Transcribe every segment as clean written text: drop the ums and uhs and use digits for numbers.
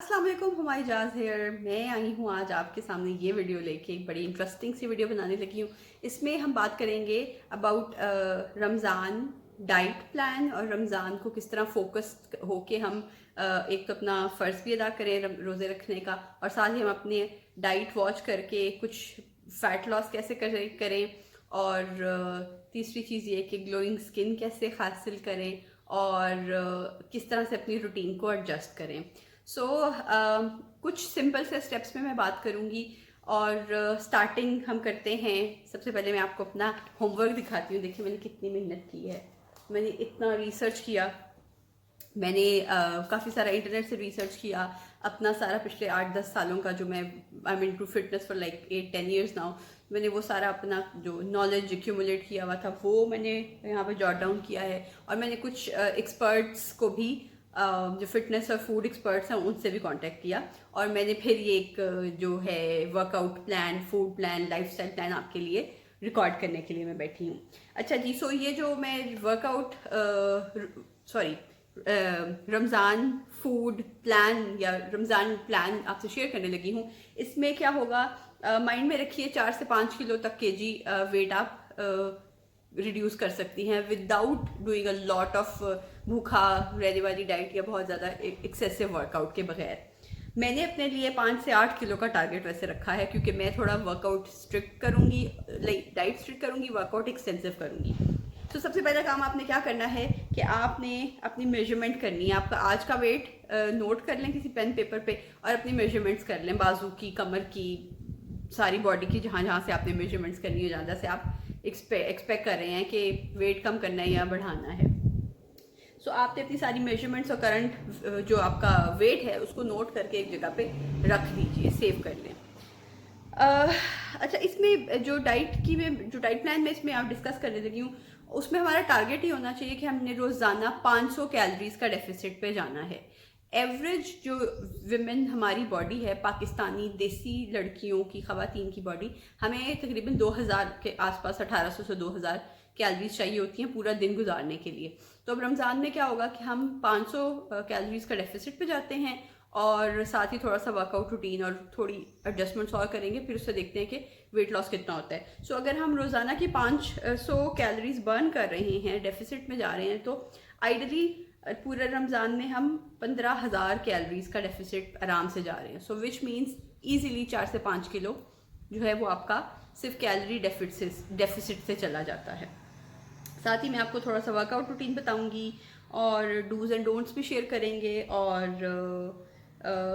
अस्सलाम वालेकुम, हुमायूं जाज हेयर। मैं आई हूँ आज आपके सामने ये वीडियो लेके, एक बड़ी इंटरेस्टिंग सी वीडियो बनाने लगी हूँ। इसमें हम बात करेंगे अबाउट रमज़ान डाइट प्लान और रमज़ान को किस तरह फोकस होके हम एक तो अपना फ़र्ज़ भी अदा करें रोज़े रखने का, और साथ ही हम अपने डाइट वॉच करके कुछ फ़ैट लॉस कैसे करें और तीसरी चीज़ ये कि ग्लोइंग स्किन कैसे हासिल करें और किस तरह से अपनी रूटीन को एडजस्ट करें। कुछ सिंपल से स्टेप्स में मैं बात करूँगी और स्टार्टिंग हम करते हैं। सबसे पहले मैं आपको अपना होमवर्क दिखाती हूँ। देखिए मैंने कितनी मेहनत की है, मैंने इतना रिसर्च किया, मैंने काफ़ी सारा इंटरनेट से रिसर्च किया। अपना सारा पिछले 8-10 सालों का जो मैं I mean to fitness for like 8-10 years now, मैंने वो सारा अपना जो नॉलेज एक्यूमुलेट किया हुआ था वो मैंने यहाँ पे जॉट डाउन किया है। और मैंने कुछ एक्सपर्ट्स को भी जो फिटनेस और फूड एक्सपर्ट्स हैं उनसे भी कांटेक्ट किया, और मैंने फिर ये एक जो है workout plan, food plan, lifestyle plan आपके लिए रिकॉर्ड करने के लिए मैं बैठी हूँ। अच्छा जी, सो ये जो मैं वर्कआउट रमज़ान फूड प्लान या रमज़ान प्लान आपसे शेयर करने लगी हूँ, इसमें क्या होगा, माइंड में रखिए 4 से 5 किलो तक केजी वेट आप रिड्यूस कर सकती हैं without doing a lot of भूखा रहने वाली डाइट या बहुत ज़्यादा एक्सेसिव वर्कआउट के बगैर। मैंने अपने लिए 5 से 8 किलो का टारगेट वैसे रखा है, क्योंकि मैं थोड़ा वर्कआउट स्ट्रिक्ट करूँगी, लाइक डाइट स्ट्रिक्ट करूँगी, वर्कआउट एक्सटेंसिव करूँगी। तो सबसे पहला काम आपने क्या करना है कि आपने अपनी मेजरमेंट करनी है। आपका आज का वेट नोट कर लें किसी पेन पेपर पे और अपनी मेजरमेंट्स कर लें, बाजू की, कमर की, सारी बॉडी की, जहाँ जहाँ से आपने मेजरमेंट्स करनी है, जहाँ से आप एक्सपेक्ट कर रहे हैं कि वेट कम करना है या बढ़ाना है। सो आपने अपनी सारी मेजरमेंट्स और करंट जो आपका वेट है उसको नोट करके एक जगह पे रख दीजिए, सेव कर लें। अच्छा, इसमें जो डाइट प्लान में इसमें आप डिस्कस करने लगी हूँ, उसमें हमारा टारगेट ही होना चाहिए कि हमने रोज़ाना 500 कैलोरीज का डेफिसिट पे जाना है। एवरेज जो विमेन हमारी बॉडी है, पाकिस्तानी देसी लड़कियों की, ख़वातीन की बॉडी, हमें तकरीबन 2000 के आसपास, 1800 से 2000 कैलोरीज चाहिए होती हैं पूरा दिन गुजारने के लिए। तो अब रमज़ान में क्या होगा कि हम 500 कैलोरीज का डेफिसिट पे जाते हैं, और साथ ही थोड़ा सा वर्कआउट रूटीन और थोड़ी एडजस्टमेंट्स और करेंगे, फिर उससे देखते हैं कि वेट लॉस कितना होता है। सो अगर हम रोज़ाना की 500 कैलोरीज बर्न कर रहे हैं, डेफिसिट में जा रहे हैं, तो आइडली पूरे रमज़ान में हम 15,000 कैलोरीज का डेफिसिट आराम से जा रहे हैं। सो विच मीन्स ईजिली 4 से 5 किलो जो है वो आपका सिर्फ कैलोरी डेफिसिट से चला जाता है। साथ ही मैं आपको थोड़ा सा वर्कआउट रूटीन बताऊंगी और डूज एंड डोंट्स भी शेयर करेंगे, और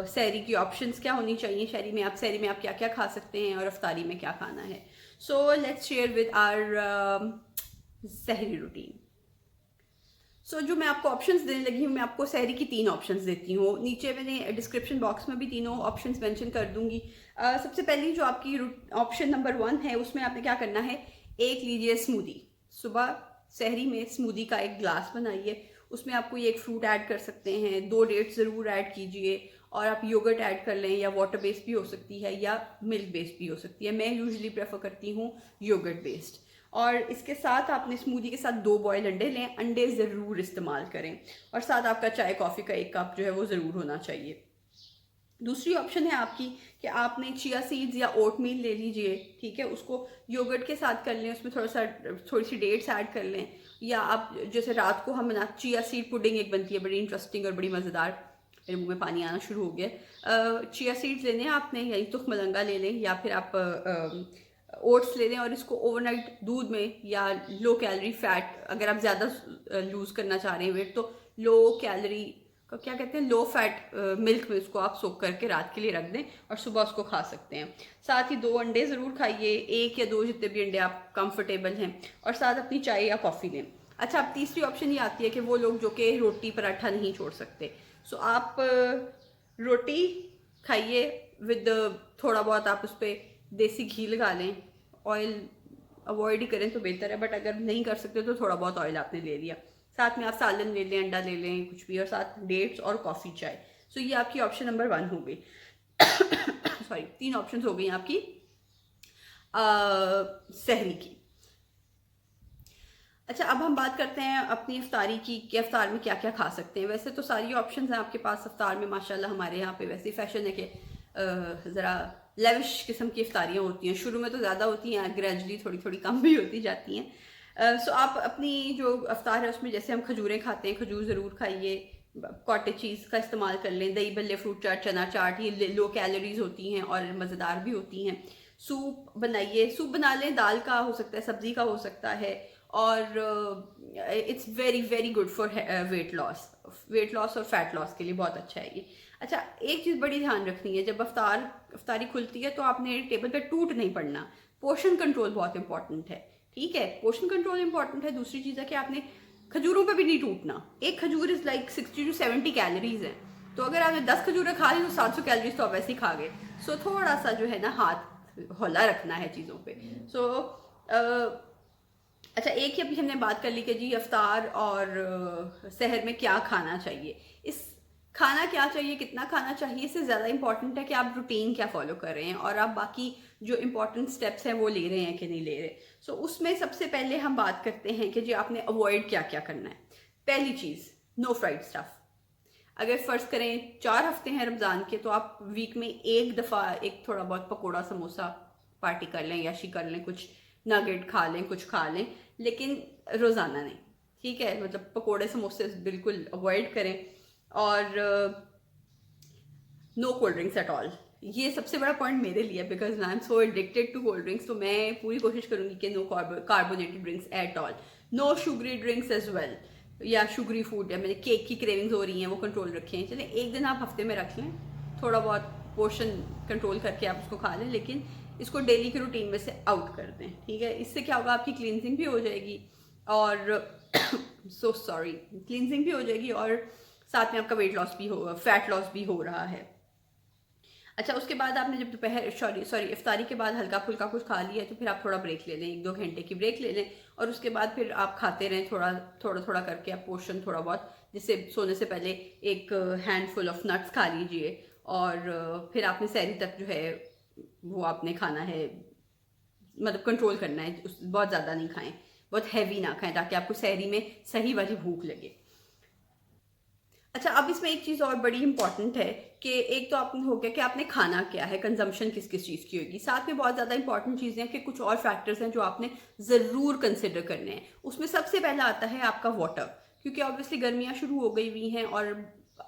सहरी की ऑप्शंस क्या होनी चाहिए, सहरी में आप क्या क्या खा सकते हैं और अफ्तारी में क्या खाना है। So let's share with our sehri routine. So जो मैं आपको ऑप्शंस देने लगी हूँ, मैं आपको सहरी की 3 ऑप्शंस देती हूँ। नीचे मैंने डिस्क्रिप्शन बॉक्स में भी तीनों ऑप्शंस मेंशन कर दूंगी। सबसे पहली जो आपकी ऑप्शन नंबर 1 है, उसमें आपने क्या करना है, एक लीजिए स्मूदी। सुबह सहरी में स्मूदी का एक ग्लास बनाइए, उसमें आप कोई एक फ्रूट ऐड कर सकते हैं, 2 डेट्स ज़रूर ऐड कीजिए, और आप योगर्ट ऐड कर लें, या वाटर बेस्ड भी हो सकती है या मिल्क बेस्ड भी हो सकती है। मैं यूजुअली प्रेफर करती हूँ योगर्ट बेस्ड। और इसके साथ आपने स्मूदी के साथ 2 बॉयल अंडे लें, अंडे ज़रूर इस्तेमाल करें, और साथ आपका चाय कॉफ़ी का 1 कप जो है वो ज़रूर होना चाहिए। दूसरी ऑप्शन है आपकी कि आपने चिया सीड्स या ओट मील ले लीजिए, ठीक है, उसको योगर्ट के साथ कर लें, उसमें थोड़ी सी डेट्स ऐड कर लें, या आप जैसे रात को हम बना चिया सीड पुडिंग एक बनती है बड़ी इंटरेस्टिंग और बड़ी मज़ेदार, मेरे मुंह में पानी आना शुरू हो गया। चिया सीड्स लेने आपने, यानी तुख मलंगा ले लें, या फिर आप ओट्स ले लें, और इसको ओवरनाइट दूध में, या लो कैलोरी फैट, अगर आप ज़्यादा लूज़ करना चाह रहे हैं वेट, तो लो कैलोरी क्या कहते हैं, लो फैट मिल्क में उसको आप सोक करके रात के लिए रख दें और सुबह उसको खा सकते हैं। साथ ही 2 अंडे ज़रूर खाइए, 1 या 2 जितने भी अंडे आप कंफर्टेबल हैं, और साथ अपनी चाय या कॉफ़ी लें। अच्छा, अब तीसरी ऑप्शन ये आती है कि वो लोग जो कि रोटी पराठा नहीं छोड़ सकते, सो आप रोटी खाइए विद थोड़ा बहुत आप उस पर देसी घी लगा लें। ऑयल अवॉइड ही करें तो बेहतर है, बट अगर नहीं कर सकते तो थोड़ा बहुत ऑयल आपने ले लिया। साथ में आप सालन ले लें, अंडा ले लें, कुछ भी, और साथ डेट्स और कॉफ़ी चाय। सो ये आपकी ऑप्शन नंबर 1 हो गई। सॉरी, 3 ऑप्शन हो गई आपकी सहरी की। अच्छा, अब हम बात करते हैं अपनी इफ्तारी की कि इफ्तार में क्या क्या खा सकते हैं। वैसे तो सारी ऑप्शंस हैं आपके पास इफ्तार में माशाल्लाह। हमारे यहाँ पे वैसे फैशन है कि ज़रा लेविश किस्म की इफ्तारियाँ होती हैं। शुरू में तो ज़्यादा होती हैं, ग्रेजुअली थोड़ी थोड़ी कम भी होती जाती हैं। सो आप अपनी जो इफ्तार है उसमें जैसे हम खजूरें खाते हैं, खजूर ज़रूर खाइए। कॉटेज चीज़ का इस्तेमाल कर लें, दही भल्ले, फ्रूट चाट, चना चाट, ये लो कैलोरीज होती हैं और मज़ेदार भी होती हैं। सूप बनाइए, सूप बना लें, दाल का हो सकता है, सब्जी का हो सकता है। और it's very very good for weight loss और फैट लॉस के लिए बहुत अच्छा है ये। अच्छा, एक चीज़ बड़ी ध्यान रखनी है, जब अफ्तारी खुलती है तो आपने टेबल पे टूट नहीं पड़ना। पोर्शन कंट्रोल बहुत इंपॉर्टेंट है, ठीक है, पोर्शन कंट्रोल इंपॉर्टेंट है। दूसरी चीज़ है कि आपने खजूरों पे भी नहीं टूटना। एक खजूर इज़ लाइक 60 to 70 कैलोरीज है, तो अगर आपने 10 खजूरें खा ली तो 700 कैलोरीज तो आप वैसे ही खा गए। सो थोड़ा सा जो है ना हाथ हौला रखना है चीज़ों पे। सो अच्छा, एक ही अभी हमने बात कर ली कि जी अफ्तार और सहर में क्या खाना चाहिए। इस खाना क्या चाहिए, कितना खाना चाहिए, इससे ज़्यादा इंपॉर्टेंट है कि आप रूटीन क्या फॉलो कर रहे हैं और आप बाकी जो इंपॉर्टेंट स्टेप्स हैं वो ले रहे हैं कि नहीं ले रहे। सो उसमें सबसे पहले हम बात करते हैं कि जी आपने अवॉइड क्या क्या करना है। पहली चीज़, नो फ्राइड स्टफ़। अगर फ़र्ज़ करें 4 हफ्ते हैं रमज़ान के, तो आप वीक में एक दफ़ा एक थोड़ा बहुत पकोड़ा समोसा पार्टी कर लें, याशी कर लें, कुछ नगेट खा लें, कुछ खा लें, लेकिन रोज़ाना नहीं, ठीक है। मतलब पकोड़े समोसे बिल्कुल अवॉइड करें। और no cold drinks at all. ये सबसे बड़ा पॉइंट मेरे लिए, because I am so addicted to cold drinks. तो मैं पूरी कोशिश करूंगी कि no carbonated drinks at all, no sugary drinks as well, या शुगरी फूड, या मेरे केक की क्रेविंग्स हो रही हैं वो कंट्रोल रखें। चलें, एक दिन आप हफ्ते में रख लें, थोड़ा बहुत पोर्शन कंट्रोल करके आप उसको खा लें, लेकिन इसको डेली की रूटीन में से आउट कर दें, ठीक है। इससे क्या होगा, आपकी क्लींजिंग भी हो जाएगी और सो सॉरी, क्लींजिंग भी हो जाएगी और साथ में आपका वेट लॉस भी होगा, फैट लॉस भी हो रहा है। अच्छा, उसके बाद आपने जब दोपहर सॉरी इफ्तारी के बाद हल्का फुल्का कुछ खा लिया, तो फिर आप थोड़ा ब्रेक ले लें, 1-2 घंटे की ब्रेक ले लें। और उसके बाद फिर आप खाते रहें, थोड़ा करके आप पोर्शन थोड़ा बहुत, जिससे सोने से पहले एक हैंडफुल ऑफ नट्स खा लीजिए। और फिर आपने सहरी तक जो है वो आपने खाना है, मतलब कंट्रोल करना है, बहुत ज़्यादा नहीं खाएं, बहुत हैवी ना खाएं, ताकि आपको सहरी में सही वाली भूख लगे। अच्छा, अब इसमें एक चीज़ और बड़ी इंपॉर्टेंट है कि एक तो आपने हो गया कि आपने खाना क्या है, कंजम्पशन किस किस चीज़ की होगी। साथ में बहुत ज़्यादा इंपॉर्टेंट चीज़ें हैं कि कुछ और फैक्टर्स हैं जो आपने ज़रूर कंसिडर करने हैं। उसमें सबसे पहला आता है आपका वाटर, क्योंकि ऑब्वियसली गर्मियाँ शुरू हो गई हुई हैं और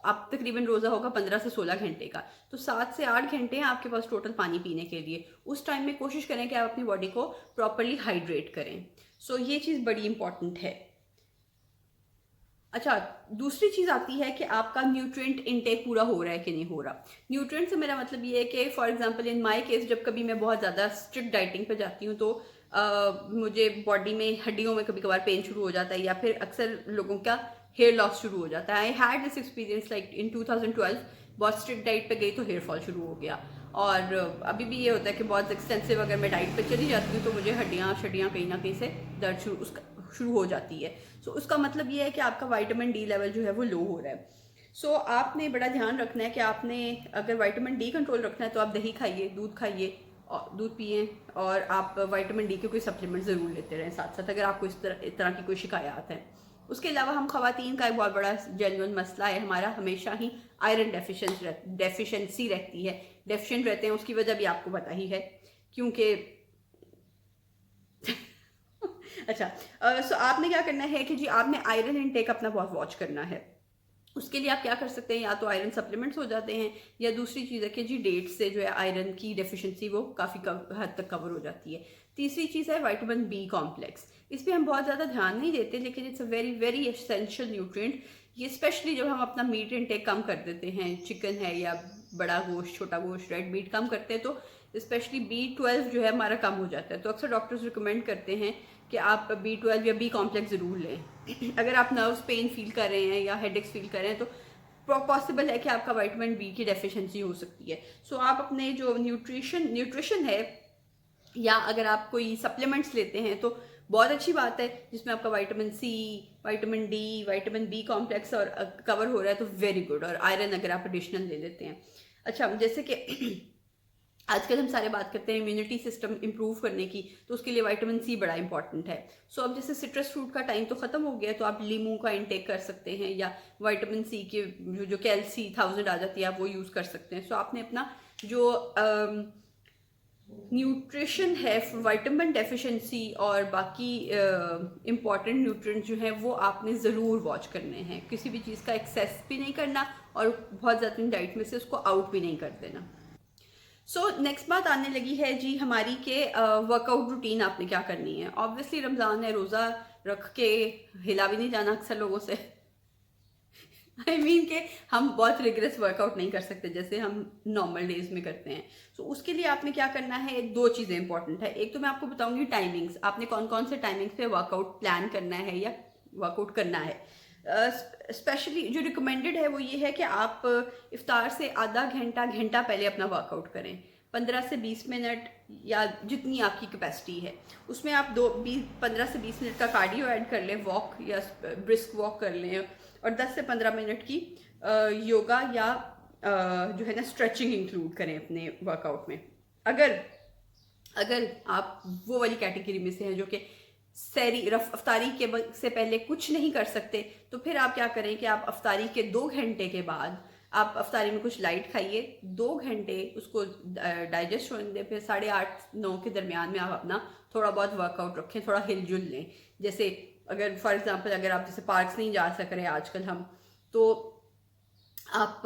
आप तकरीबन रोज़ा होगा 15 से 16 घंटे का, तो 7 से 8 घंटे हैं आपके पास टोटल पानी पीने के लिए। उस टाइम में कोशिश करें कि आप अपनी बॉडी को प्रॉपरली हाइड्रेट करें। सो ये चीज़ बड़ी इंपॉर्टेंट है। अच्छा, दूसरी चीज़ आती है कि आपका न्यूट्रिएंट इनटेक पूरा हो रहा है कि नहीं हो रहा। न्यूट्रिएंट से मेरा मतलब ये है कि for example in my case, जब कभी मैं बहुत ज़्यादा स्ट्रिक्ट डाइटिंग पे जाती हूँ तो मुझे बॉडी में हड्डियों में कभी कभार पेन शुरू हो जाता है, या फिर अक्सर लोगों का हेयर लॉस शुरू हो जाता है। I had this experience like in 2012, बहुत स्ट्रिक्ट डाइट पे गई तो हेयर फॉल शुरू हो गया। और अभी भी ये होता है कि बहुत एक्सटेंसिव अगर मैं डाइट पे चली जाती हूँ तो मुझे हड्डियाँ कहीं ना कहीं से दर्द शुरू हो जाती है। सो उसका मतलब ये है कि आपका विटामिन डी लेवल जो है वो लो हो रहा है। सो आपने बड़ा ध्यान रखना है कि आपने अगर विटामिन डी कंट्रोल रखना है तो आप दही खाइए, दूध खाइए, और दूध पिए, और आप विटामिन डी के कोई सप्लीमेंट ज़रूर लेते रहें साथ साथ, अगर आपको इस तरह की कोई शिकायत है। उसके अलावा हम खवातीन का एक बहुत बड़ा जेन्युइन मसला है हमारा, हमेशा ही आयरन डेफिशिएंसी रहती है, डेफिशिएंट रहते हैं। उसकी वजह भी आपको पता ही है, क्योंकि अच्छा, सो आपने क्या करना है कि जी आपने आयरन इनटेक अपना बहुत वॉच करना है। उसके लिए आप क्या कर सकते हैं, या तो आयरन सप्लीमेंट्स हो जाते हैं, या दूसरी चीज़ है कि जी डेट से जो है आयरन की डेफिशिएंसी वो काफ़ी हद तक कवर हो जाती है। तीसरी चीज़ है विटामिन बी कॉम्प्लेक्स। इस पर हम बहुत ज़्यादा ध्यान नहीं देते, लेकिन it's a very very essential nutrient. ये स्पेशली जब हम अपना मीट इनटेक कम कर देते हैं, चिकन है या बड़ा गोश्त, छोटा गोश्त, रेड मीट कम करते हैं, तो स्पेशली B12 जो है हमारा कम हो जाता है। तो अक्सर डॉक्टर्स रिकमेंड करते हैं कि आप B12 या बी कॉम्प्लेक्स ज़रूर लें। अगर आप नर्व्स पेन फील कर रहे हैं या हेडेक्स फील कर रहे हैं तो पॉसिबल है कि आपका विटामिन बी की डेफिशिएंसी हो सकती है। सो आप अपने जो न्यूट्रिशन है, या अगर आप कोई सप्लीमेंट्स लेते हैं तो बहुत अच्छी बात है, जिसमें आपका vitamin C, vitamin D, vitamin B complex और कवर हो रहा है तो वेरी गुड। और आयरन अगर आप एडिशनल ले लेते हैं। अच्छा, जैसे कि आजकल हम सारे बात करते हैं इम्यूनिटी सिस्टम इंप्रूव करने की, तो उसके लिए विटामिन सी बड़ा इंपॉर्टेंट है। सो अब जैसे सिट्रस फ्रूट का टाइम तो खत्म हो गया है, तो आप लीमू का इंटेक कर सकते हैं, या विटामिन सी के जो कैल्सी 1000 आ जाती है आप वो यूज़ कर सकते हैं। सो आपने अपना जो न्यूट्रिशन है, विटामिन डेफिशिएंसी और बाकी इम्पॉर्टेंट न्यूट्रिएंट्स जो हैं वो आपने ज़रूर वॉच करने हैं। किसी भी चीज़ का एक्सेस भी नहीं करना और बहुत ज़्यादा डाइट में से उसको आउट भी नहीं कर देना। सो नेक्स्ट बात आने लगी है जी हमारी के वर्कआउट रूटीन आपने क्या करनी है। ऑब्वियसली रमज़ान है, रोज़ा रख के हिला भी नहीं जाना अक्सर लोगों से। आई मीन के हम बहुत रिग्रेस वर्कआउट नहीं कर सकते जैसे हम नॉर्मल डेज में करते हैं। सो उसके लिए आपने क्या करना है, दो चीज़ें इंपॉर्टेंट है। एक तो मैं आपको बताऊंगी टाइमिंग्स, आपने कौन कौन से टाइमिंग्स पे वर्कआउट प्लान करना है या वर्कआउट करना है। स्पेशली जो रिकमेंडेड है वो ये है कि आप इफ्तार से आधा घंटा घंटा पहले अपना वर्कआउट करें। 15 से 20 मिनट या जितनी आपकी कैपेसिटी है उसमें आप 15 से 20 मिनट का कार्डियो ऐड कर लें, वॉक या ब्रिस्क वॉक कर लें, और 10 से 15 मिनट की योगा या जो है ना स्ट्रेचिंग इंक्लूड करें अपने वर्कआउट में। अगर अगर आप वो वाली कैटेगरी में से हैं जो कि सहरी अफ्तारी के से पहले कुछ नहीं कर सकते, तो फिर आप क्या करें कि आप अफ्तारी के 2 घंटे के बाद आप अफ्तारी में कुछ लाइट खाइए, 2 घंटे उसको डाइजेस्ट होने दें, फिर 8:30-9 के दरमियान में आप अपना थोड़ा बहुत वर्कआउट रखें, थोड़ा हिलजुल लें। जैसे अगर फॉर एग्जांपल अगर आप जैसे पार्क्स नहीं जा सक रहे आजकल हम, तो आप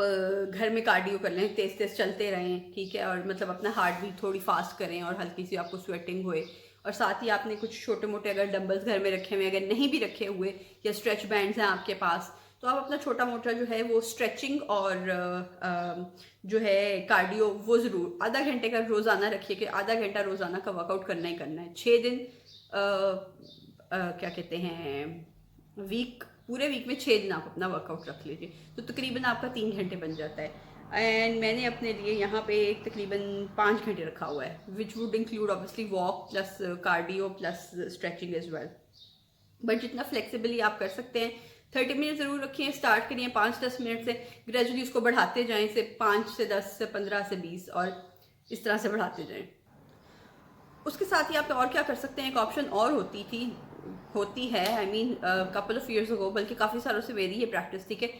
घर में कार्डियो कर लें, तेज तेज चलते रहें, ठीक है, और मतलब अपना हार्ट बीट थोड़ी फास्ट करें और हल्की सी आपको स्वेटिंग होए। और साथ ही आपने कुछ छोटे मोटे अगर डंबल्स घर में रखे हुए, अगर नहीं भी रखे हुए, या स्ट्रेच बैंड्स हैं आपके पास, तो आप अपना छोटा मोटा जो है वो स्ट्रेचिंग और जो है कार्डियो वो ज़रूर आधा घंटे का रोज़ाना रखिए कि आधा घंटा रोज़ाना का वर्कआउट करना ही करना है। 6 दिन क्या कहते हैं वीक, पूरे वीक में 6 दिन आप अपना वर्कआउट रख लीजिए, तो तकरीबन आपका 3 घंटे बन जाता है। एंड मैंने अपने लिए यहाँ पे तकरीबन 5 घंटे रखा हुआ है, which would include obviously walk plus cardio plus stretching as well. But जितना फ्लेक्सिबली आप कर सकते हैं 30 मिनट ज़रूर रखिए, स्टार्ट करिए 5-10 मिनट से, ग्रेजुअली उसको बढ़ाते जाएं, से 5 से 10 से 15 से 20 और इस तरह से बढ़ाते जाएं। उसके साथ ही आप और क्या कर सकते हैं, एक ऑप्शन और होती है I mean couple of years ago, बल्कि काफ़ी सालों से मेरी ये प्रैक्टिस थी कि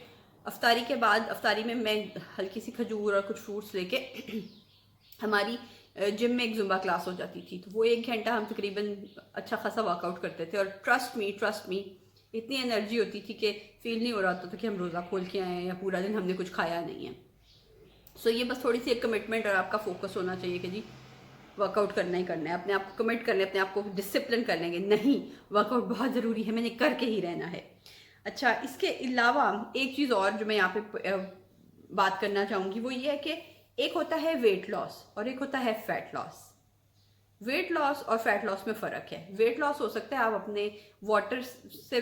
अफ्तारी के बाद, अफ्तारी में मैं हल्की सी खजूर और कुछ फ्रूट्स लेके हमारी जिम में एक जुम्बा क्लास हो जाती थी, तो वो 1 घंटा हम तकरीबन अच्छा खासा वर्कआउट करते थे। और ट्रस्ट मी इतनी एनर्जी होती थी कि फील नहीं हो रहा होता था कि हम रोज़ा खोल के आए हैं या पूरा दिन हमने कुछ खाया नहीं है। सो ये बस थोड़ी सी एक कमिटमेंट और आपका फोकस होना चाहिए कि जी वर्कआउट करना ही करना है, अपने आप को कमिट करने, अपने आप को डिसिप्लिन कर लेंगे, नहीं वर्कआउट बहुत ज़रूरी है, मैंने करके ही रहना है। अच्छा, इसके अलावा एक चीज़ और जो मैं यहाँ पे बात करना चाहूँगी वो ये है कि एक होता है वेट लॉस और एक होता है फैट लॉस। वेट लॉस और फैट लॉस में फ़र्क है। वेट लॉस हो सकता है आप अपने वाटर से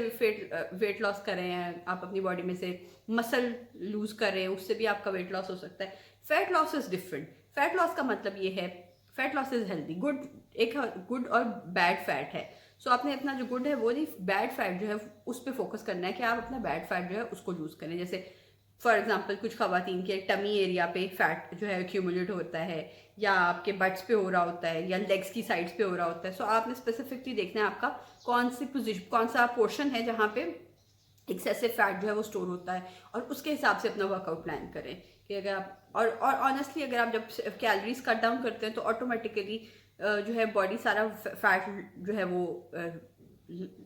वेट लॉस कर रहे हैं, आप अपनी बॉडी में से मसल लूज कर रहे हैं, उससे भी आपका वेट लॉस हो सकता है। Fat loss is different. Fat loss का मतलब ये है, fat loss is healthy, good, एक गुड और बैड फैट है। सो आपने अपना जो गुड है वो नहीं, बैड फैट जो है उस पर फोकस करना है कि आप अपना बैड फैट जो है उसको लूज़ करें। जैसे फॉर एग्जाम्पल कुछ खवातीन के टमी एरिया पे फैट जो है एक्यूमुलेट होता है, या आपके बट्स पे हो रहा होता है, या लेग्स की साइड्स पे हो रहा होता है। सो आपने स्पेसिफिकली देखना है आपका कौन सी पोजीशन, कौन सा पोर्शन है जहाँ पे एक्सेसिव फैट जो है वो स्टोर होता है, और उसके हिसाब से अपना वर्कआउट प्लान करें। कि अगर आप और ऑनेस्टली अगर आप जब कैलोरीज कट डाउन करते हैं तो ऑटोमेटिकली जो है बॉडी सारा फैट जो है वो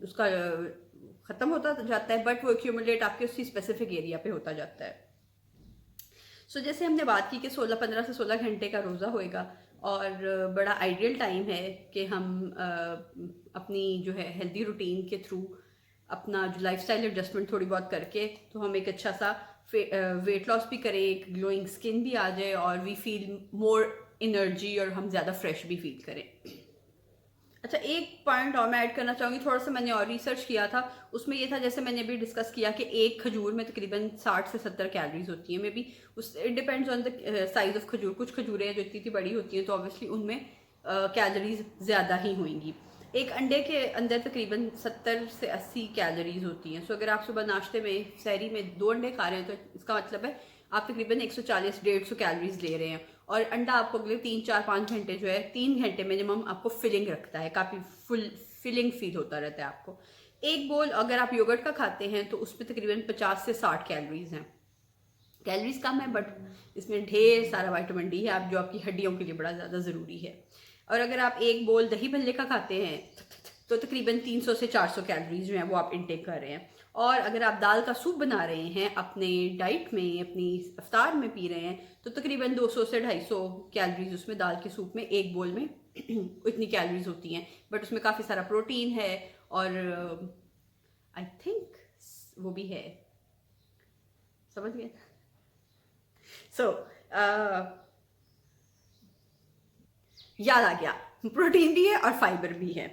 उसका ख़त्म होता जाता है, बट वो एक्यूमुलेट आपके उसी स्पेसिफिक एरिया पे होता जाता है। सो जैसे हमने बात की कि 15 से 16 घंटे का रोज़ा होएगा, और बड़ा आइडियल टाइम है कि हम अपनी जो है हेल्दी रूटीन के थ्रू अपना जो लाइफस्टाइल एडजस्टमेंट थोड़ी बहुत करके तो हम एक अच्छा सा वेट लॉस भी करें, एक ग्लोइंग स्किन भी आ जाए, और वी फील मोर एनर्जी, और हम ज़्यादा फ्रेश भी फील करें। अच्छा, एक पॉइंट और मैं ऐड करना चाहूँगी, थोड़ा सा मैंने और रिसर्च किया था, उसमें ये था जैसे मैंने भी डिस्कस किया कि एक खजूर में तकरीबन 60 से 70 कैलोरीज होती हैं। मे बी उस it depends on the size of खजूर। कुछ खजूरें जो इतनी बड़ी होती हैं तो ऑब्वियसली उनमें कैलोरीज ज़्यादा ही होंगी। एक अंडे के अंदर तकरीबन 70 से 80 कैलोरीज होती हैं। सो अगर आप सुबह नाश्ते में, सहरी में 2 अंडे खा रहे हैं तो इसका मतलब है आप तकरीबन 140-150 कैलोरीज ले रहे हैं। और अंडा आपको अगले 3-4-5 घंटे जो है, 3 घंटे मिनिमम आपको फिलिंग रखता है, काफ़ी फुल फिलिंग फील होता रहता है आपको। एक बोल अगर आप योगर्ट का खाते हैं तो उसमें तकरीबन 50 से 60 कैलोरीज हैं। कैलोरीज कम है बट इसमें ढेर सारा विटामिन डी है, आप जो आपकी हड्डियों के लिए बड़ा ज़्यादा ज़रूरी है। और अगर आप एक बोल दही भल्ले का खाते हैं तो तकरीबन 300 से 400 कैलोरीज जो हैं वो आप इनटेक कर रहे हैं। और अगर आप दाल का सूप बना रहे हैं अपने डाइट में, अपनी इफ्तार में पी रहे हैं, तो तकरीबन 200 से 250 कैलोरीज उसमें दाल के सूप में एक बोल में इतनी कैलोरीज होती हैं। बट उसमें काफ़ी सारा प्रोटीन है और आई थिंक वो भी है, समझ गए। सो याद आ गया, प्रोटीन भी है और फाइबर भी है।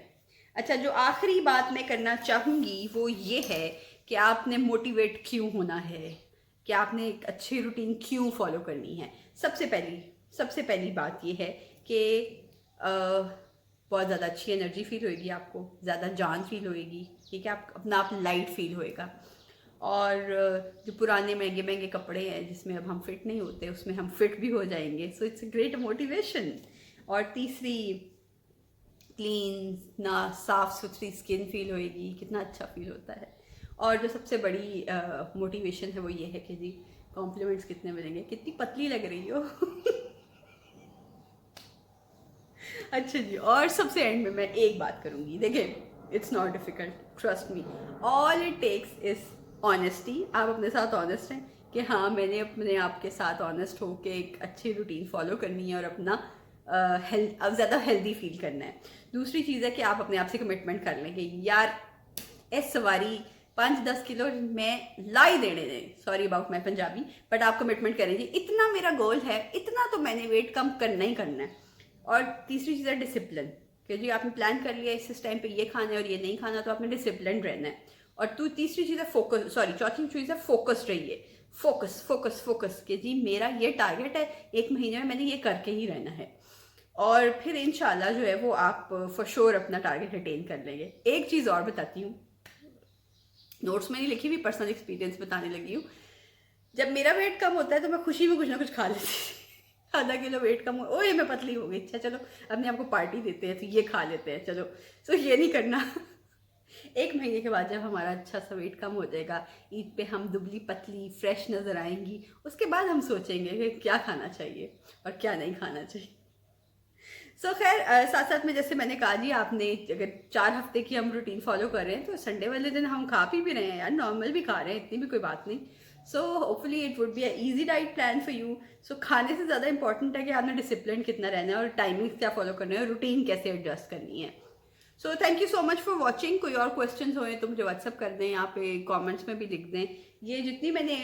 अच्छा, जो आखिरी बात मैं करना चाहूँगी वो ये है कि आपने मोटिवेट क्यों होना है, कि आपने एक अच्छी रूटीन क्यों फॉलो करनी है। सबसे पहली बात ये है कि बहुत ज़्यादा अच्छी एनर्जी फील होएगी आपको, ज़्यादा जान फील होएगी, ठीक है, आप अपना आप लाइट फील होएगा। और जो पुराने महंगे महंगे कपड़े हैं जिसमें अब हम फिट नहीं होते, उसमें हम फिट भी हो जाएंगे। So it's a great motivation. और तीसरी, क्लीन ना साफ सुथरी स्किन फील होएगी, कितना अच्छा फील होता है। और जो सबसे बड़ी मोटिवेशन है वो ये है कि जी कॉम्प्लीमेंट्स कितने मिलेंगे, कितनी पतली लग रही हो। अच्छा जी, और सबसे एंड में मैं एक बात करूँगी, देखिए it's not difficult, trust me, all it takes is honesty. आप अपने साथ ऑनेस्ट हैं कि हाँ मैंने अपने आप के साथ ऑनेस्ट होकर एक अच्छी रूटीन फॉलो करनी है और अपना अब ज़्यादा हेल्दी फील करना है। दूसरी चीज़ है कि आप अपने आप से कमिटमेंट कर लेंगे, यार इस सवारी 5-10 किलो मैं लाई देने दें, sorry about my Punjabi, but आप कमिटमेंट करेंगे इतना मेरा गोल है, इतना तो मैंने वेट कम करना ही करना है। और तीसरी चीज़ है डिसिप्लिन, कि जी आपने प्लान कर लिया इस टाइम पे ये खाना है और ये नहीं खाना, तो आपने डिसिप्लिन रहना है। और तीसरी चीज़ है फोकस, सॉरी चौथी चीज़ है फोकस्ड रहिए, फोकस फोकस फोकस, कि जी मेरा ये टारगेट है, 1 महीने में मैंने ये करके ही रहना है। और फिर इंशाल्लाह जो है वो आप फॉर श्योर अपना टारगेट अटेन कर लेंगे। एक चीज़ और बताती हूँ, नोट्स में नहीं लिखी हुई, पर्सनल एक्सपीरियंस बताने लगी हूँ। जब मेरा वेट कम होता है तो मैं खुशी में कुछ ना कुछ खा लेती हूँ। आधा किलो वेट कम हो, ओए मैं पतली हो गई, अच्छा चलो अपने आपको पार्टी देते हैं तो ये खा लेते हैं, चलो। सो ये नहीं करना। 1 महीने के बाद जब हमारा अच्छा सा वेट कम हो जाएगा, ईद पे हम दुबली पतली फ्रेश नज़र आएंगी, उसके बाद हम सोचेंगे कि क्या खाना चाहिए और क्या नहीं खाना चाहिए। सो खैर साथ साथ में जैसे मैंने कहा जी, आपने अगर 4 हफ्ते की हम रूटीन फॉलो कर रहे हैं तो संडे वाले दिन हम खा पी भी रहे हैं यार, नॉर्मल भी खा रहे हैं, इतनी भी कोई बात नहीं। So hopefully it would be a easy diet plan for you. So खाने से ज़्यादा इंपॉर्टेंट है कि आपने डिसिप्लिन कितना रहना है और टाइमिंग क्या फॉलो करना है और रूटीन कैसे एडजस्ट करनी है। So thank you so much for watching. कोई और क्वेश्चन हो तो मुझे व्हाट्सअप कर दें, यहाँ पे कमेंट्स में भी लिख दें। ये जितनी मैंने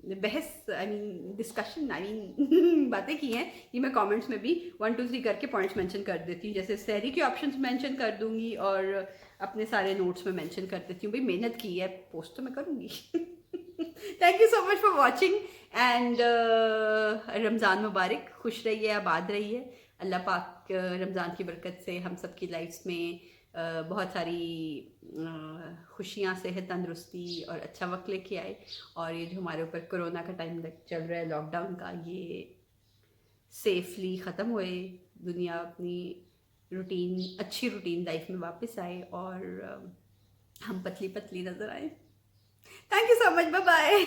बहस I mean discussion I mean बातें की हैं, ये मैं कमेंट्स में भी 1 2 3 करके पॉइंट्स मेंशन कर देती हूँ। जैसे सहरी के ऑप्शंस मेंशन कर दूंगी और अपने सारे नोट्स में मेंशन कर देती हूँ। भाई मेहनत की है, पोस्ट तो मैं करूँगी। Thank you so much for watching and Ramzan मुबारक। खुश रहिए, आबाद रहिए। अल्लाह पाक रमज़ान की बरकत से हम सब की लाइफ्स में बहुत सारी खुशियाँ, सेहत, तंदुरुस्ती और अच्छा वक्त लेके आए। और ये जो हमारे ऊपर कोरोना का टाइम चल रहा है, लॉकडाउन का, ये सेफली ख़त्म होए, दुनिया अपनी रूटीन, अच्छी रूटीन लाइफ में वापस आए और हम पतली पतली नज़र आए। Thank you so much, bye bye.